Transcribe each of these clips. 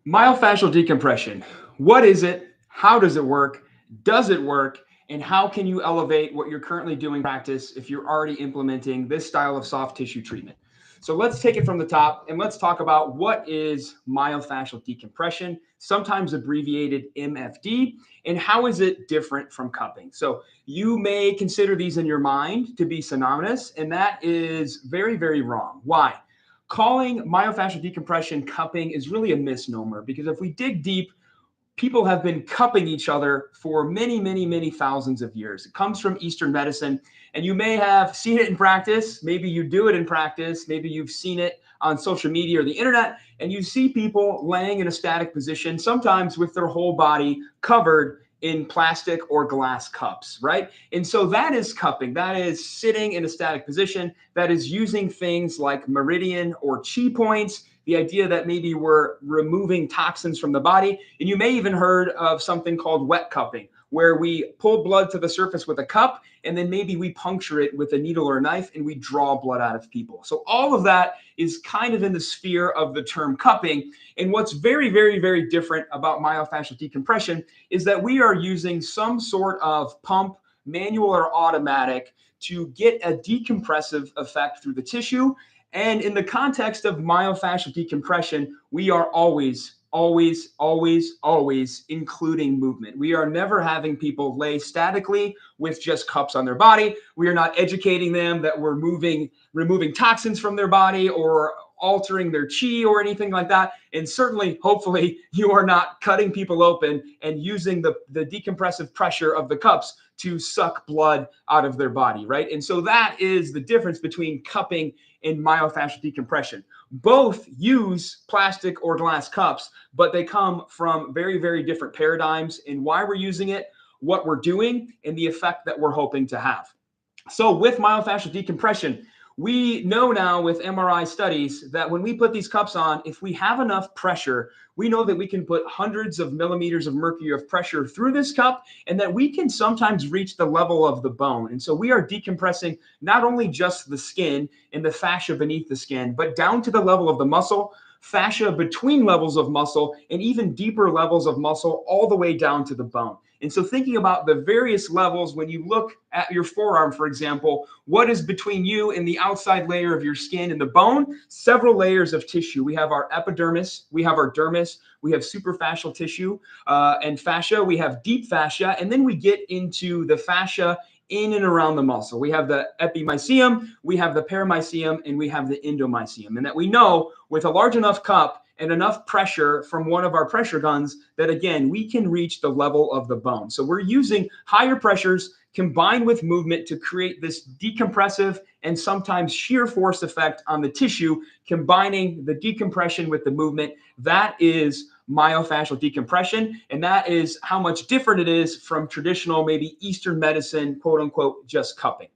Myofascial decompression. What is it? How does it work? Does it work? And how can you elevate what you're currently doing in practice if you're already implementing this style of soft tissue treatment? So let's take it from the top and let's talk about what is myofascial decompression, sometimes abbreviated MFD, and how is it different from cupping. So you may consider these in your mind to be synonymous, and that is very, very wrong. Why? Calling myofascial decompression cupping is really a misnomer because if we dig deep, people have been cupping each other for many, many, many thousands of years. It comes from Eastern medicine, and you may have seen it in practice. Maybe you do it in practice. Maybe you've seen it on social media or the internet, and you see people laying in a static position, sometimes with their whole body covered in plastic or glass cups, right? And so that is cupping. That is sitting in a static position. That is using things like meridian or chi points, the idea that maybe we're removing toxins from the body. And you may even heard of something called wet cupping, where we pull blood to the surface with a cup, and then maybe we puncture it with a needle or a knife, and we draw blood out of people. So all of that is kind of in the sphere of the term cupping. And what's very, very, very different about myofascial decompression is that we are using some sort of pump, manual or automatic, to get a decompressive effect through the tissue. And in the context of myofascial decompression, we are always including movement. We are never having people lay statically with just cups on their body. We are not educating them that we're removing toxins from their body or altering their chi or anything like that. And certainly, hopefully, you are not cutting people open and using the decompressive pressure of the cups to suck blood out of their body, right? And so that is the difference between cupping and myofascial decompression. Both use plastic or glass cups, but they come from very, very different paradigms in why we're using it, what we're doing, and the effect that we're hoping to have. So with myofascial decompression, we know now with MRI studies that when we put these cups on, if we have enough pressure, we know that we can put hundreds of millimeters of mercury of pressure through this cup, and that we can sometimes reach the level of the bone. And so we are decompressing not only just the skin and the fascia beneath the skin, but down to the level of the muscle, fascia between levels of muscle, and even deeper levels of muscle all the way down to the bone. And so thinking about the various levels, when you look at your forearm, for example, what is between you and the outside layer of your skin and the bone? Several layers of tissue. We have our epidermis, we have our dermis, we have superfascial tissue and fascia, we have deep fascia, and then we get into the fascia in and around the muscle. We have the epimysium, we have the paramysium, and we have the endomysium. And that we know with a large enough cup and enough pressure from one of our pressure guns that, again, we can reach the level of the bone. So we're using higher pressures combined with movement to create this decompressive and sometimes shear force effect on the tissue, combining the decompression with the movement. That is myofascial decompression, and that is how much different it is from traditional, maybe Eastern medicine, quote unquote, just cupping.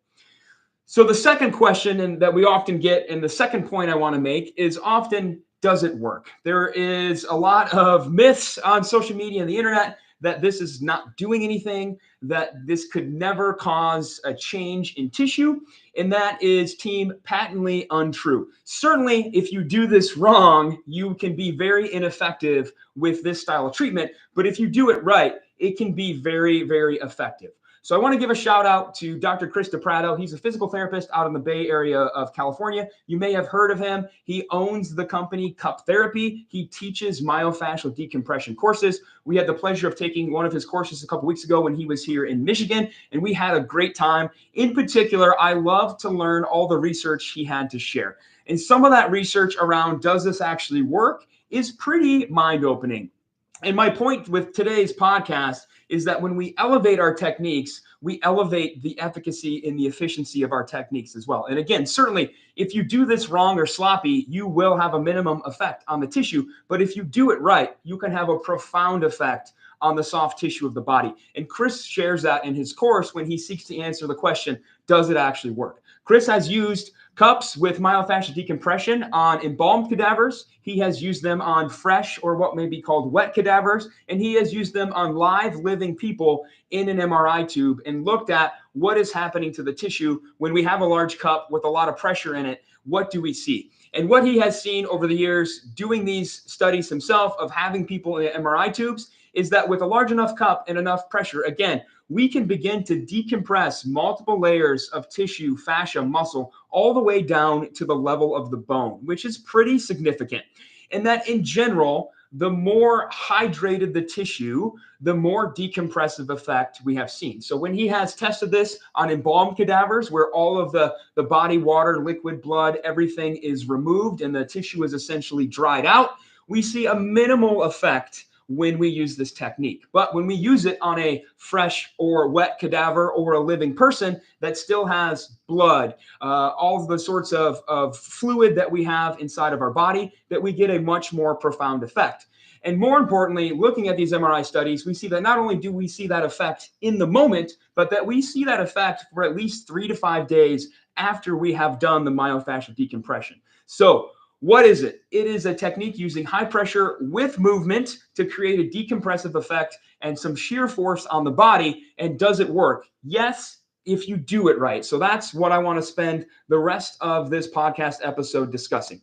So the second question and that we often get, and the second point I want to make is often, does it work? There is a lot of myths on social media and the internet that this is not doing anything, that this could never cause a change in tissue, and that is, team, patently untrue. Certainly, if you do this wrong, you can be very ineffective with this style of treatment, but if you do it right, it can be very, very effective. So I want to give a shout out to Dr. Chris DiPrato. He's a physical therapist out in the Bay Area of California. You may have heard of him. He owns the company Cup Therapy. He teaches myofascial decompression courses. We had the pleasure of taking one of his courses a couple weeks ago when he was here in Michigan, and we had a great time. In particular, I love to learn all the research he had to share. And some of that research around does this actually work is pretty mind-opening. And my point with today's podcast is that when we elevate our techniques, we elevate the efficacy and the efficiency of our techniques as well. And again, certainly, if you do this wrong or sloppy, you will have a minimum effect on the tissue. But if you do it right, you can have a profound effect on the soft tissue of the body. And Chris shares that in his course when he seeks to answer the question, does it actually work? Chris has used cups with myofascial decompression on embalmed cadavers. He has used them on fresh or what may be called wet cadavers. And he has used them on live living people in an MRI tube and looked at what is happening to the tissue when we have a large cup with a lot of pressure in it. What do we see? And what he has seen over the years doing these studies himself of having people in MRI tubes is that with a large enough cup and enough pressure, again, we can begin to decompress multiple layers of tissue, fascia, muscle, all the way down to the level of the bone, which is pretty significant. And that in general, the more hydrated the tissue, the more decompressive effect we have seen. So when he has tested this on embalmed cadavers, where all of the body water, liquid blood, everything is removed and the tissue is essentially dried out, we see a minimal effect when we use this technique. But when we use it on a fresh or wet cadaver or a living person that still has blood, all of the sorts of fluid that we have inside of our body, that we get a much more profound effect. And more importantly, looking at these MRI studies, we see that not only do we see that effect in the moment, but that we see that effect for at least 3 to 5 days after we have done the myofascial decompression. So what is it? It is a technique using high pressure with movement to create a decompressive effect and some shear force on the body. And does it work? Yes, if you do it right. So that's what I want to spend the rest of this podcast episode discussing.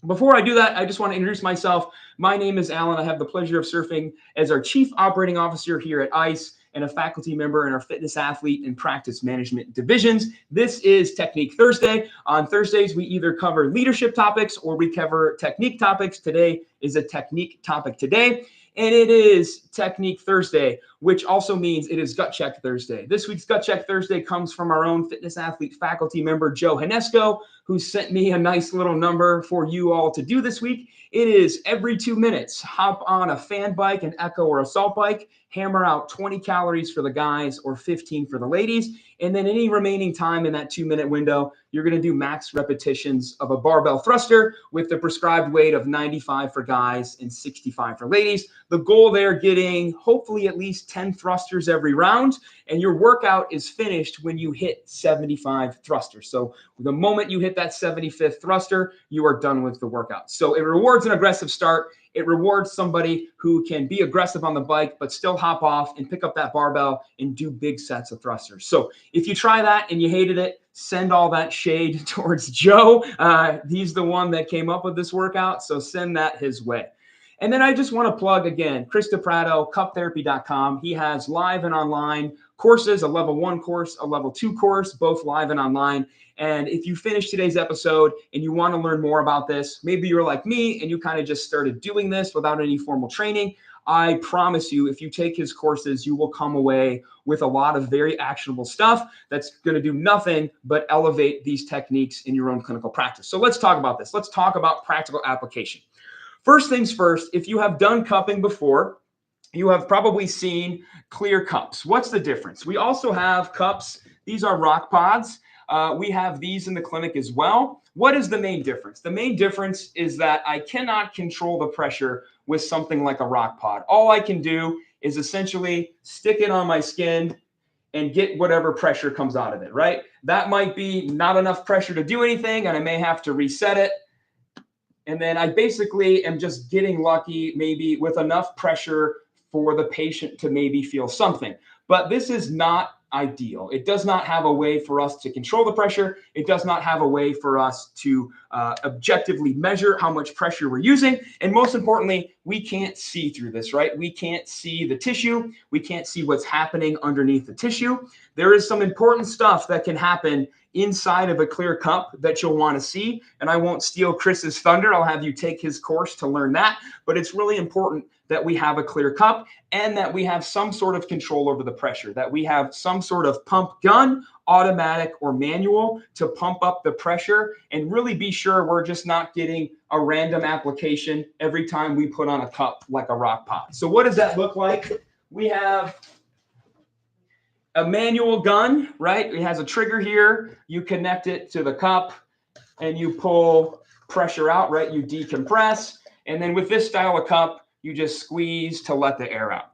Before I do that, I just want to introduce myself. My name is Alan. I have the pleasure of serving as our Chief Operating Officer here at ICE and a faculty member in our fitness athlete and practice management divisions. This is Technique Thursday. On Thursdays, we either cover leadership topics or we cover technique topics. Today is a technique topic today. And it is Technique Thursday, which also means it is Gut Check Thursday. This week's Gut Check Thursday comes from our own fitness athlete faculty member, Joe Hanesco, who sent me a nice little number for you all to do this week. It is every 2 minutes, hop on a fan bike, an Echo or assault bike, hammer out 20 calories for the guys or 15 for the ladies. And then any remaining time in that 2-minute window, you're going to do max repetitions of a barbell thruster with the prescribed weight of 95 for guys and 65 for ladies. The goal there, getting hopefully at least 10 thrusters every round. And your workout is finished when you hit 75 thrusters. So the moment you hit that 75th thruster, you are done with the workout. So it rewards an aggressive start. It rewards somebody who can be aggressive on the bike, but still hop off and pick up that barbell and do big sets of thrusters. So if you try that and you hated it, send all that shade towards Joe. He's the one that came up with this workout. So send that his way. And then I just want to plug again, Chris DePrato, cuptherapy.com. He has live and online courses, a level 1 course, a level 2 course, both live and online. And if you finish today's episode and you want to learn more about this, maybe you're like me and you kind of just started doing this without any formal training. I promise you, if you take his courses, you will come away with a lot of very actionable stuff that's going to do nothing but elevate these techniques in your own clinical practice. So let's talk about this. Let's talk about practical application. First things first, if you have done cupping before, you have probably seen clear cups. What's the difference? We also have cups. These are rock pods. We have these in the clinic as well. What is the main difference? The main difference is that I cannot control the pressure with something like a rock pod. All I can do is essentially stick it on my skin and get whatever pressure comes out of it, right? That might be not enough pressure to do anything, and I may have to reset it. And then I basically am just getting lucky, maybe with enough pressure for the patient to maybe feel something. But this is not ideal. It does not have a way for us to control the pressure. It does not have a way for us to objectively measure how much pressure we're using. And most importantly, we can't see through this, right? We can't see the tissue. We can't see what's happening underneath the tissue. There is some important stuff that can happen inside of a clear cup that you'll want to see. And I won't steal Chris's thunder. I'll have you take his course to learn that. But it's really important that we have a clear cup and that we have some sort of control over the pressure, that we have some sort of pump gun, automatic or manual, to pump up the pressure and really be sure we're just not getting a random application every time we put on a cup like a rock pod. So what does that look like? We have a manual gun, right? It has a trigger here. You connect it to the cup and you pull pressure out, right? You decompress. And then with this style of cup, you just squeeze to let the air out.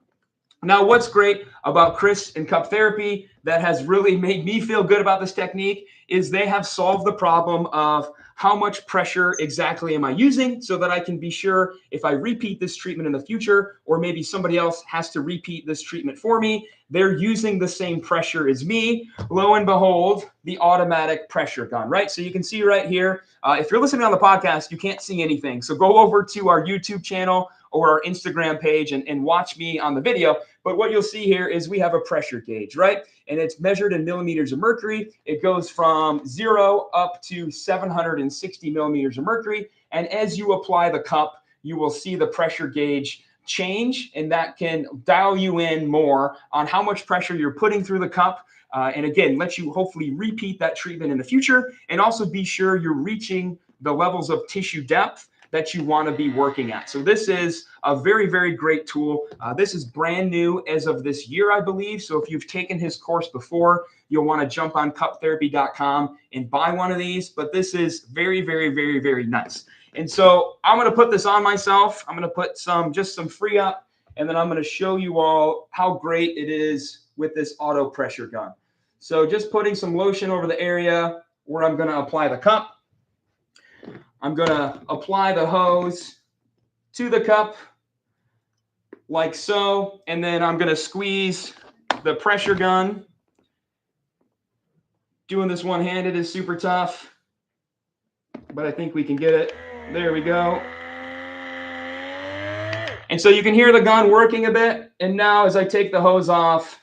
Now, what's great about Chris and Cup Therapy that has really made me feel good about this technique is they have solved the problem of how much pressure exactly am I using so that I can be sure if I repeat this treatment in the future, or maybe somebody else has to repeat this treatment for me, they're using the same pressure as me. Lo and behold, the automatic pressure gun, right? So you can see right here, if you're listening on the podcast, you can't see anything. So go over to our YouTube channel or our Instagram page and watch me on the video. But what you'll see here is we have a pressure gauge, right? And it's measured in millimeters of mercury. It goes from 0 up to 760 millimeters of mercury. And as you apply the cup, you will see the pressure gauge change, and that can dial you in more on how much pressure you're putting through the cup. And again, let you hopefully repeat that treatment in the future, and also be sure you're reaching the levels of tissue depth that you want to be working at. So this is a very, very great tool. This is brand new as of this year, I believe. So if you've taken his course before, you'll want to jump on cuptherapy.com and buy one of these. But this is very, very, very, very nice. And so I'm going to put this on myself. I'm going to put just some free up, and then I'm going to show you all how great it is with this auto pressure gun. So just putting some lotion over the area where I'm going to apply the cup. I'm going to apply the hose to the cup like so, and then I'm going to squeeze the pressure gun. Doing this one-handed is super tough, but I think we can get it. There we go. And so you can hear the gun working a bit. And now as I take the hose off,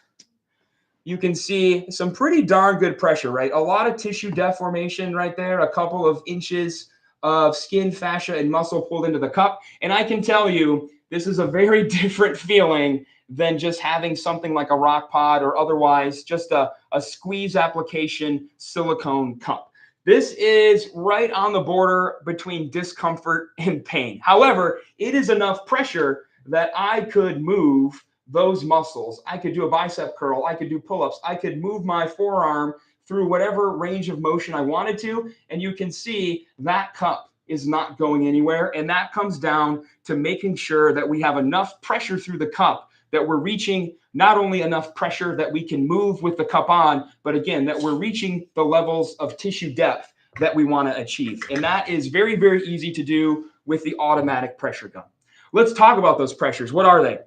you can see some pretty darn good pressure, right? A lot of tissue deformation right there, a couple of inches of skin, fascia, and muscle pulled into the cup. And I can tell you, this is a very different feeling than just having something like a rock pod or otherwise just a squeeze application silicone cup. This is right on the border between discomfort and pain. However, it is enough pressure that I could move those muscles. I could do a bicep curl. I could do pull-ups. I could move my forearm through whatever range of motion I wanted to. And you can see that cup is not going anywhere. And that comes down to making sure that we have enough pressure through the cup, that we're reaching not only enough pressure that we can move with the cup on, but again, that we're reaching the levels of tissue depth that we want to achieve. And that is very, very easy to do with the automatic pressure gun. Let's talk about those pressures. What are they?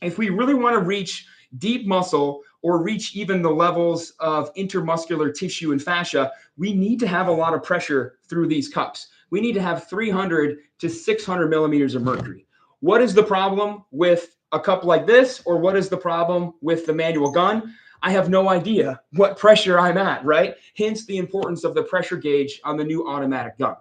If we really want to reach deep muscle or reach even the levels of intermuscular tissue and fascia, we need to have a lot of pressure through these cups. We need to have 300 to 600 millimeters of mercury. What is the problem with a cup like this, or what is the problem with the manual gun? I have no idea what pressure I'm at, right? Hence the importance of the pressure gauge on the new automatic gun.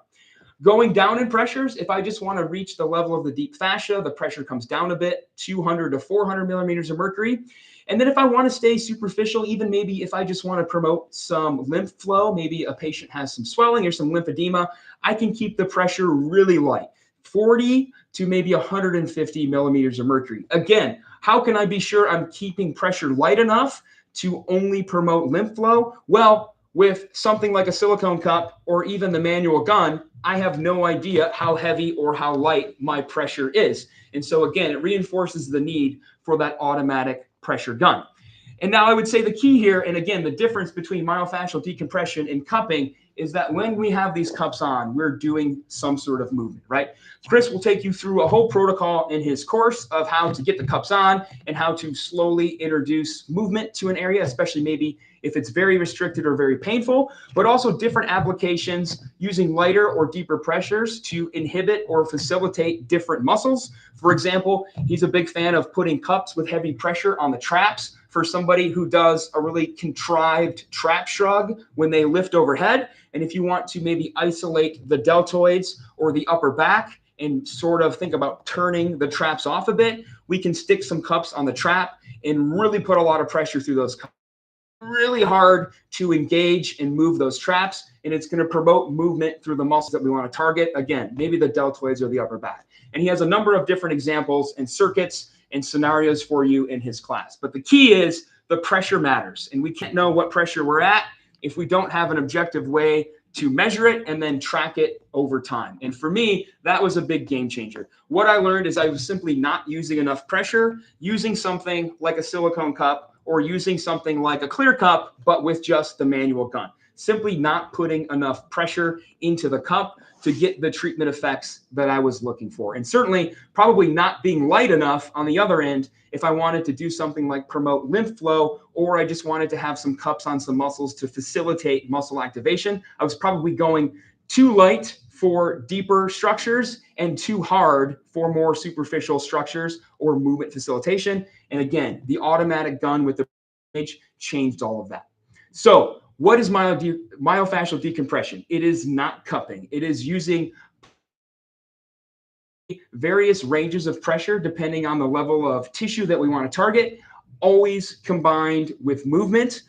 Going down in pressures, if I just want to reach the level of the deep fascia, the pressure comes down a bit, 200 to 400 millimeters of mercury. And then if I want to stay superficial, even maybe if I just want to promote some lymph flow, maybe a patient has some swelling or some lymphedema, I can keep the pressure really light, 40 to maybe 150 millimeters of mercury. Again, how can I be sure I'm keeping pressure light enough to only promote lymph flow? Well, with something like a silicone cup or even the manual gun, I have no idea how heavy or how light my pressure is. And so again, it reinforces the need for that automatic pressure gun. And now I would say the key here, and again, the difference between myofascial decompression and cupping is that when we have these cups on, we're doing some sort of movement, right? Chris will take you through a whole protocol in his course of how to get the cups on and how to slowly introduce movement to an area, especially maybe if it's very restricted or very painful, but also different applications using lighter or deeper pressures to inhibit or facilitate different muscles. For example, he's a big fan of putting cups with heavy pressure on the traps for somebody who does a really contrived trap shrug when they lift overhead. And if you want to maybe isolate the deltoids or the upper back and sort of think about turning the traps off a bit, we can stick some cups on the trap and really put a lot of pressure through those cups. Really hard to engage and move those traps, and it's going to promote movement through the muscles that we want to target. Again, maybe the deltoids or the upper back. And he has a number of different examples and circuits and scenarios for you in his class. But the key is the pressure matters, and we can't know what pressure we're at if we don't have an objective way to measure it and then track it over time. And for me, that was a big game changer. What I learned is I was simply not using enough pressure, using something like a silicone cup or using something like a clear cup, but with just the manual gun. Simply not putting enough pressure into the cup to get the treatment effects that I was looking for. And certainly probably not being light enough on the other end if I wanted to do something like promote lymph flow, or I just wanted to have some cups on some muscles to facilitate muscle activation. I was probably going too light for deeper structures and too hard for more superficial structures or movement facilitation. And again, the automatic gun with the image changed all of that. So what is myofascial decompression? It is not cupping. It is using various ranges of pressure depending on the level of tissue that we want to target, always combined with movement,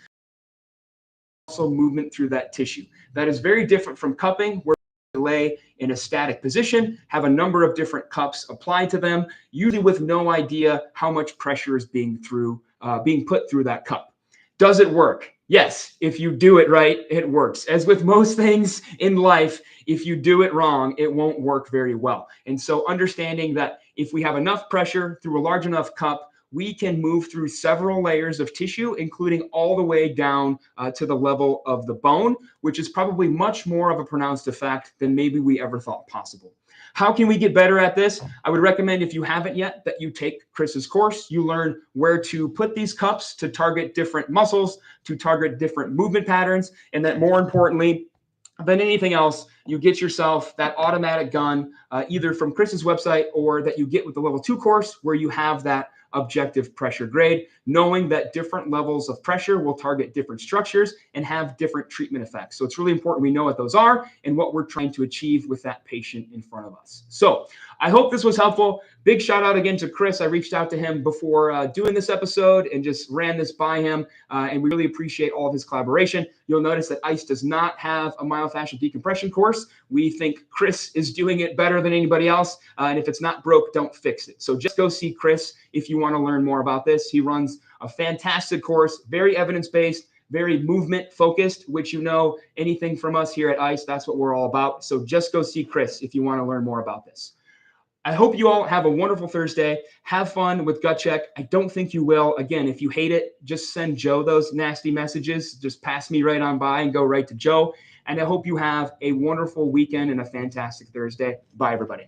also movement through that tissue. That is very different from cupping, where we lay in a static position, have a number of different cups applied to them, usually with no idea how much pressure is being put through that cup. Does it work? Yes, if you do it right, it works. As with most things in life, if you do it wrong, it won't work very well. And so understanding that if we have enough pressure through a large enough cup, we can move through several layers of tissue, including all the way down to the level of the bone, which is probably much more of a pronounced effect than maybe we ever thought possible. How can we get better at this? I would recommend, if you haven't yet, that you take Chris's course. You learn where to put these cups to target different muscles, to target different movement patterns, and that more importantly than anything else, you get yourself that automatic gun, either from Chris's website or that you get with the level 2 course, where you have that objective pressure grade, knowing that different levels of pressure will target different structures and have different treatment effects. So it's really important we know what those are and what we're trying to achieve with that patient in front of us. So I hope this was helpful. Big shout out again to Chris. I reached out to him before doing this episode and just ran this by him. And we really appreciate all of his collaboration. You'll notice that ICE does not have a myofascial decompression course. We think Chris is doing it better than anybody else. And if it's not broke, don't fix it. So just go see Chris if you want to learn more about this. He runs a fantastic course, very evidence-based, very movement focused, which, you know, anything from us here at ICE, that's what we're all about. So just go see Chris if you want to learn more about this. I hope you all have a wonderful Thursday. Have fun with Gut Check. I don't think you will. Again, if you hate it, just send Joe those nasty messages. Just pass me right on by and go right to Joe. And I hope you have a wonderful weekend and a fantastic Thursday. Bye, everybody.